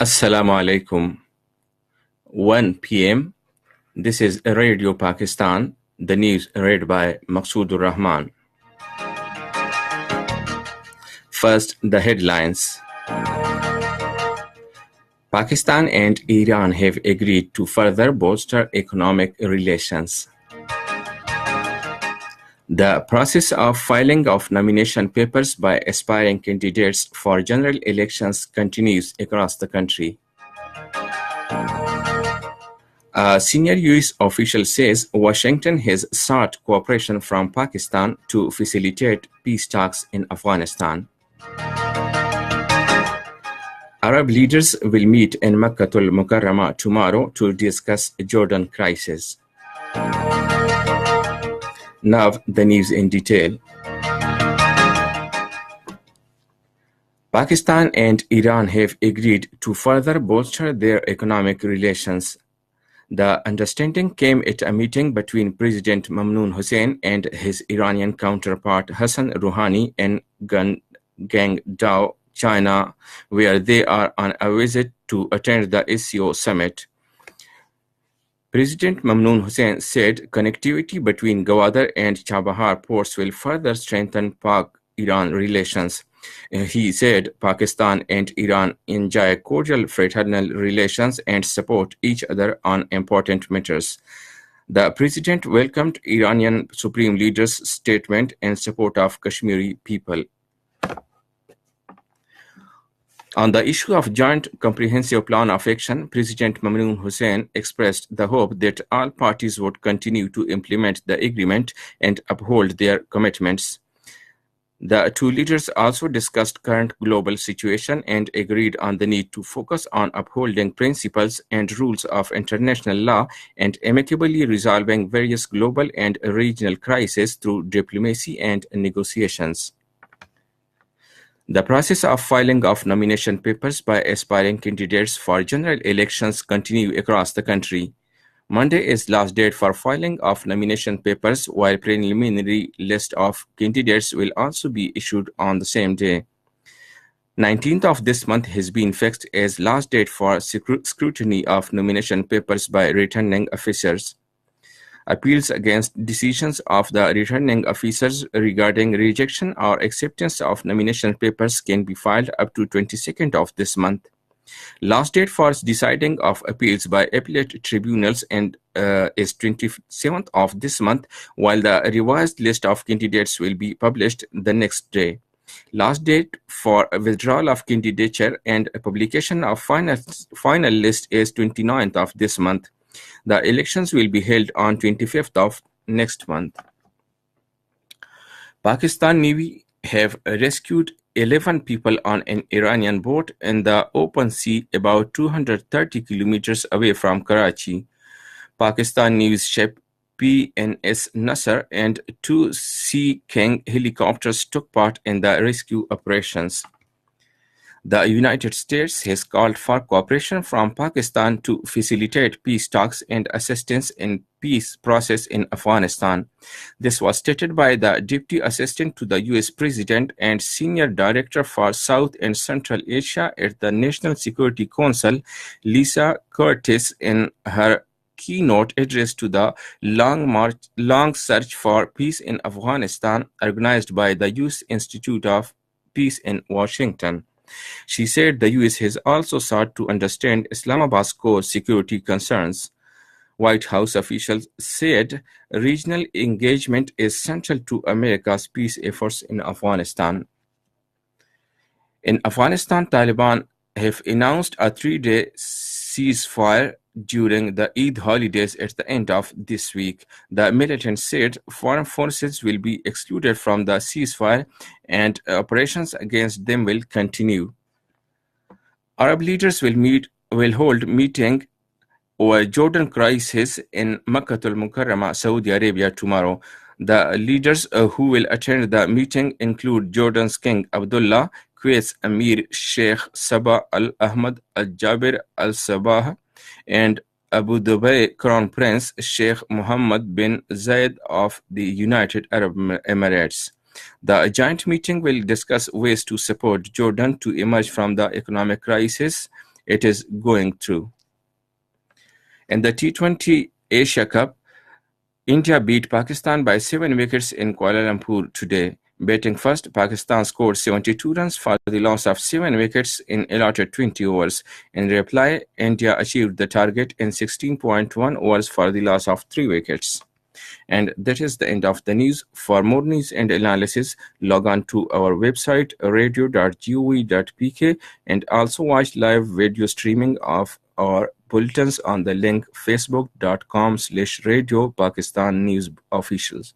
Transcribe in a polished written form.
Assalamu alaikum. 1 p.m. This is Radio Pakistan. The news read by Maqsoodur Rahman. First, the headlines. Pakistan and Iran have agreed to further bolster economic relations. The process of filing of nomination papers by aspiring candidates for general elections continues across the country. A senior U.S. official says Washington has sought cooperation from Pakistan to facilitate peace talks in Afghanistan. Arab leaders will meet in Makkatul Mukarramah tomorrow to discuss Jordan crisis. Now, the news in detail. Pakistan and Iran have agreed to further bolster their economic relations. The understanding came at a meeting between President Mamnoon Hussein and his Iranian counterpart Hassan Rouhani in Guangdong, China, where they are on a visit to attend the SCO summit. President Mamnoon Hussein said connectivity between Gwadar and Chabahar ports will further strengthen Pak-Iran relations. He said Pakistan and Iran enjoy cordial fraternal relations and support each other on important matters. The president welcomed Iranian Supreme Leader's statement in support of Kashmiri people. On the issue of Joint Comprehensive Plan of Action, President Mamnoon Hussein expressed the hope that all parties would continue to implement the agreement and uphold their commitments. The two leaders also discussed current global situation and agreed on the need to focus on upholding principles and rules of international law and amicably resolving various global and regional crises through diplomacy and negotiations. The process of filing of nomination papers by aspiring candidates for general elections continue across the country. Monday is last date for filing of nomination papers, while preliminary list of candidates will also be issued on the same day. 19th of this month has been fixed as last date for scrutiny of nomination papers by returning officers. Appeals against decisions of the returning officers regarding rejection or acceptance of nomination papers can be filed up to 22nd of this month. Last date for deciding of appeals by appellate tribunals is 27th of this month, while the revised list of candidates will be published the next day. Last date for withdrawal of candidature and publication of final list is 29th of this month. The elections will be held on 25th of next month. Pakistan Navy have rescued 11 people on an Iranian boat in the open sea about 230 kilometers away from Karachi. Pakistan Navy's ship PNS Nasser and two Sea King helicopters took part in the rescue operations. The United States has called for cooperation from Pakistan to facilitate peace talks and assistance in peace process in Afghanistan. This was stated by the Deputy Assistant to the U.S. President and Senior Director for South and Central Asia at the National Security Council, Lisa Curtis, in her keynote address to the long search for peace in Afghanistan, organized by the U.S. Institute of Peace in Washington. She said the U.S. has also sought to understand Islamabad's core security concerns. White House officials said regional engagement is central to America's peace efforts in Afghanistan. In Afghanistan, Taliban have announced a 3-day ceasefire during the Eid holidays at the end of this week. The militant said foreign forces will be excluded from the ceasefire and operations against them will continue. Arab leaders will hold meeting over Jordan crisis in Makkatul Mukarramah, Saudi Arabia tomorrow. The leaders who will attend the meeting include Jordan's King Abdullah, Kuwait's Emir Sheikh Sabah Al Ahmad Al Jaber Al Sabah, and Abu Dhabi Crown Prince Sheikh Mohammed bin Zayed of the United Arab Emirates. The joint meeting will discuss ways to support Jordan to emerge from the economic crisis it is going through. In the T20 Asia Cup, India beat Pakistan by 7 wickets in Kuala Lumpur today. Batting first, Pakistan scored 72 runs for the loss of 7 wickets in allotted 20 overs. In reply, India achieved the target in 16.1 overs for the loss of 3 wickets. And that is the end of the news. For more news and analysis, log on to our website radio.gov.pk and also watch live video streaming of our bulletins on the link facebook.com/radio Pakistan News Officials.